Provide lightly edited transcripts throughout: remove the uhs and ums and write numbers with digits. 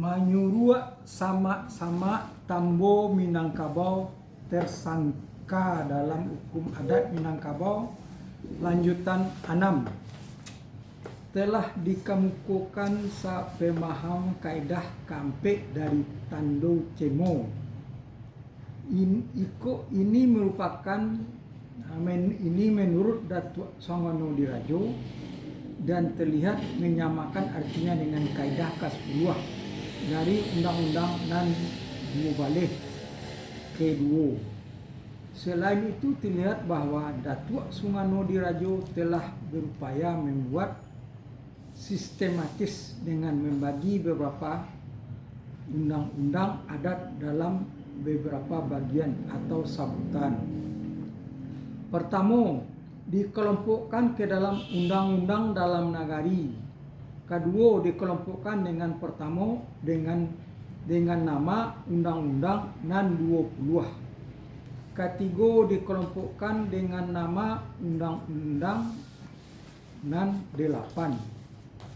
Menyuruh sama-sama Tambo Minangkabau tersangka dalam hukum adat Minangkabau. Lanjutan 6. Telah dikemukakan sa pemaham kaidah kampe dari Tando Cemo. Ini merupakan ini menurut Datuk Songono Dirajo dan terlihat menyamakan artinya dengan kaidah ke-10 dari Undang-Undang Nan Mubalih Kedua. Selain itu terlihat bahwa Datuk Songono Dirajo telah berupaya membuat sistematis dengan membagi beberapa undang-undang adat dalam beberapa bagian atau sabutan. Pertama, dikelompokkan ke dalam undang-undang dalam nagari. Kedua, dikelompokkan dengan pertama dengan nama Undang-Undang Nan 20. Ketiga, dikelompokkan dengan nama Undang-Undang Nan 8.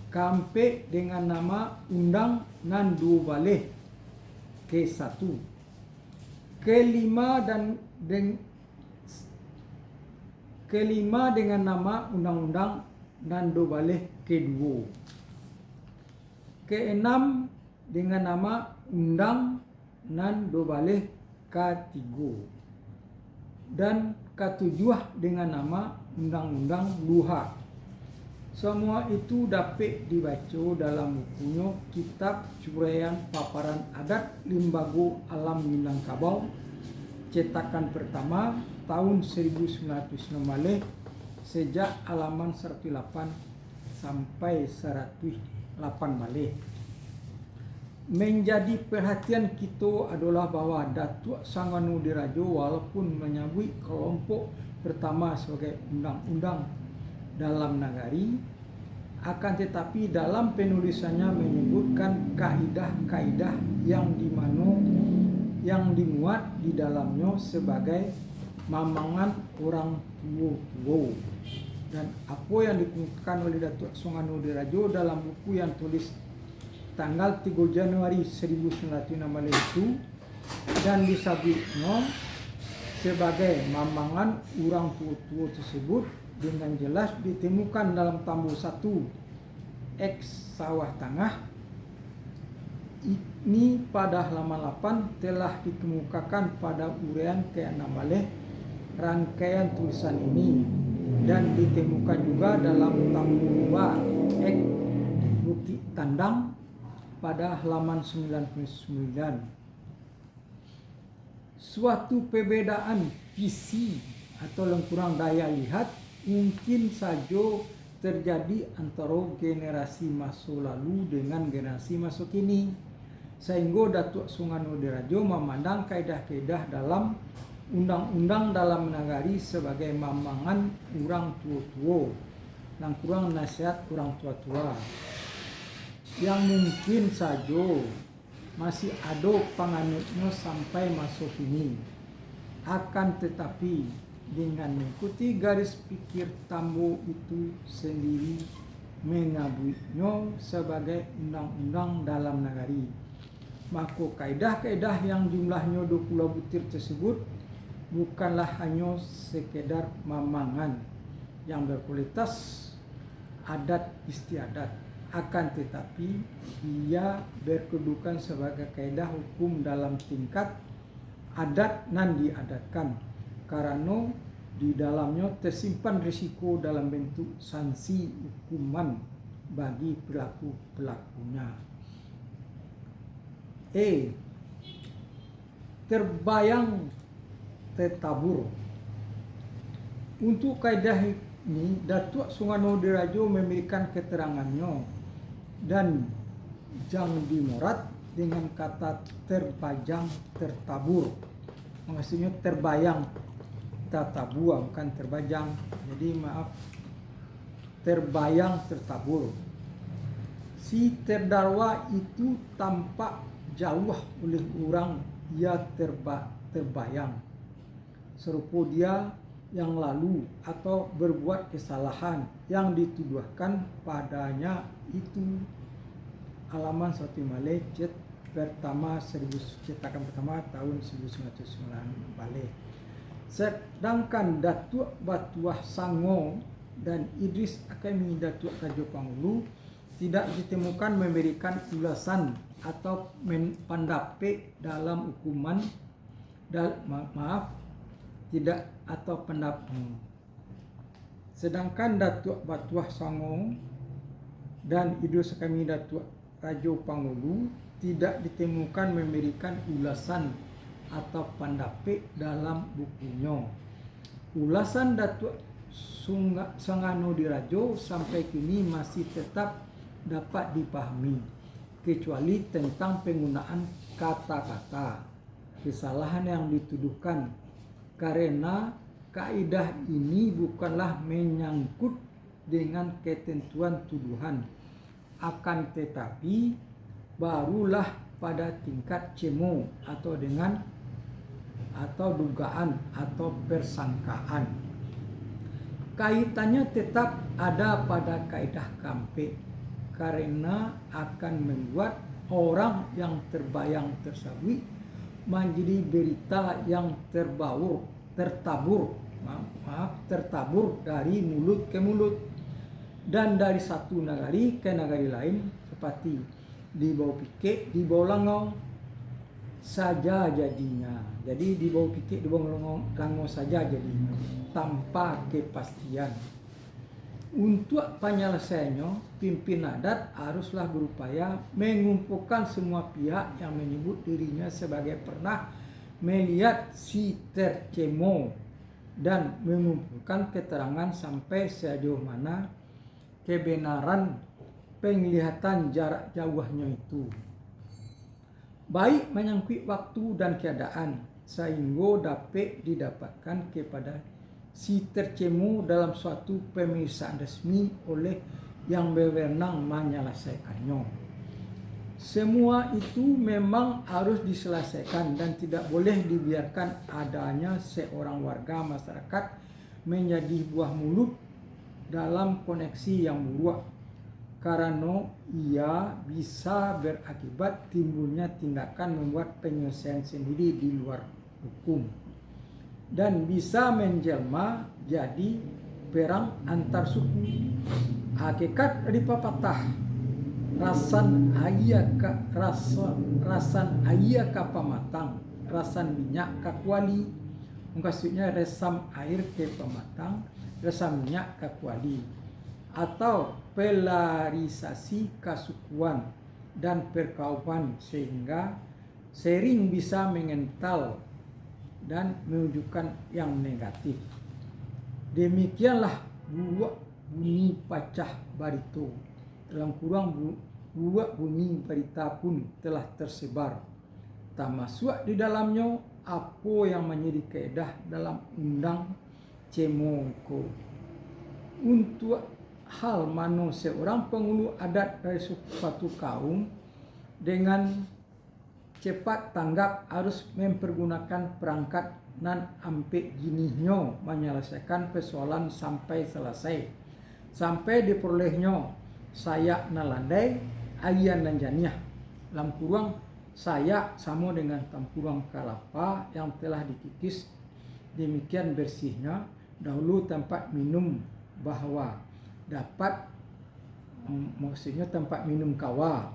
Keempat dengan nama Undang Nan 12 ke-1. Kelima dengan nama Undang-Undang Nan 12 ke-2. Keenam dengan nama Undang Nan 12 ke-3. Dan ketujuh dengan nama Undang-Undang Luha. Semua itu dapat dibaca dalam bukunya Kitab Curayan Paparan Adat Limbago Alam Minangkabau, cetakan pertama tahun 1916, sejak halaman 108 sampai 108 balik. Menjadi perhatian kita adalah bahwa Datuk Songono Dirajo walaupun menyebut kelompok pertama sebagai undang-undang dalam nagari, akan tetapi dalam penulisannya menyebutkan kaidah-kaidah yang dimuat di dalamnya sebagai mamangan orang tua. Dan apa yang dikemukakan oleh Datuk Songono Dirajo dalam buku yang tulis tanggal 3 Januari 1916 itu dan disebutnya sebagai mamangan orang tua tersebut dengan jelas ditemukan dalam Tambo 1 X Sawah Tengah. Ini pada halaman 8 telah dikemukakan pada uraian ke-16 rangkaian tulisan ini dan ditemukan juga dalam Tambo 2 X Bukit Tandang pada halaman 99. Suatu perbedaan visi atau kurang daya lihat mungkin saja terjadi antara generasi masa lalu dengan generasi masa kini, sehingga Datuk Songono Dirajo memandang kaidah-kaidah dalam undang-undang dalam nagari sebagai mamangan orang tua-tua dan kurang nasihat orang tua-tua yang mungkin saja masih ada penganutnya sampai masa kini. Akan tetapi dengan mengikuti garis pikir Tambo itu sendiri menyebutnya sebagai undang-undang dalam nagari, maka kaidah-kaidah yang jumlahnya 20 butir tersebut bukanlah hanya sekedar mamangan yang berkualitas adat istiadat, akan tetapi ia berkedudukan sebagai kaidah hukum dalam tingkat adat nan diadatkan, karena di dalamnya tersimpan risiko dalam bentuk sanksi hukuman bagi pelaku-pelakunya. Terbayang tertabur. Untuk kaidah ini Datuk Songono Dirajo memberikan keterangannya dan jang dimurat dengan kata terpajang tertabur. Maksudnya terbayang tertabur, bukan terbajang. Jadi maaf, terbayang tertabur. Si terdakwa itu tampak jauh oleh orang ia terbayang, serupa dia yang lalu atau berbuat kesalahan yang dituduhkan padanya itu halaman 1 Malay cetakan pertama tahun 1909 Bale. Sedangkan Datuk Batuah Sango dan Idris Akemi Datuk Raja Pangulu tidak ditemukan memberikan ulasan atau pendapat dalam hukuman tidak atau pendapat. Sedangkan Datuk Batuah Sango dan Idris Akemi Datuk Raja Pangulu tidak ditemukan memberikan ulasan atau pendapat dalam bukunya. Ulasan Datuk Sangano Dirajo sampai kini masih tetap dapat dipahami, kecuali tentang penggunaan kata-kata. Kesalahan yang dituduhkan karena kaidah ini bukanlah menyangkut dengan ketentuan tuduhan, akan tetapi barulah pada tingkat cemo atau dugaan atau persangkaan. Kaitannya tetap ada pada kaidah kampe karena akan membuat orang yang terbayang tersebut menjadi berita yang tertabur dari mulut ke mulut dan dari satu nagari ke nagari lain, seperti di bawah pikir, di bawah langau saja jadinya. Jadi di bawah pikir, di bawah langau saja jadinya, tanpa kepastian. Untuk penyelesaiannya, pimpinan adat haruslah berupaya mengumpulkan semua pihak yang menyebut dirinya sebagai pernah melihat si tercemo dan mengumpulkan keterangan sampai sejauh mana kebenaran penglihatan jarak jauhnya itu, baik menyangkut waktu dan keadaan, sehingga dapat didapatkan kepada si tercemo dalam suatu pemeriksaan resmi oleh yang berwenang menyelesaikannya. Semua itu memang harus diselesaikan dan tidak boleh dibiarkan adanya seorang warga masyarakat menjadi buah mulut dalam koneksi yang buruk, karena ia bisa berakibat timbulnya tindakan membuat penyelesaian sendiri di luar hukum dan bisa menjelma jadi perang antar suku. Hakikat dari pepatah rasan ayah kapa matang, rasan minyak kakuali, maksudnya resam air ke pematang, resam minyak kakuali, atau polarisasi kasukuan dan perkauman sehingga sering bisa mengental dan menunjukkan yang negatif. Demikianlah buak bunyi pacah barito, dalam kurang buak bunyi berita pun telah tersebar, termasuk di dalamnya apa yang menjadi kaedah dalam undang cemoko. Untuk hal mana seorang pengulu adat dari suatu kaum dengan cepat tanggap harus mempergunakan perangkat nan ampe jinihnya menyelesaikan persoalan sampai selesai, sampai diperolehnya saya nalandai ayan dan janiah, dalam kurang saya sama dengan tampuram kelapa yang telah dikikis demikian bersihnya dahulu tempat minum, bahwa dapat maksudnya tempat minum kawa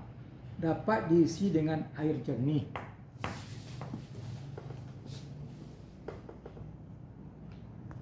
dapat diisi dengan air jernih.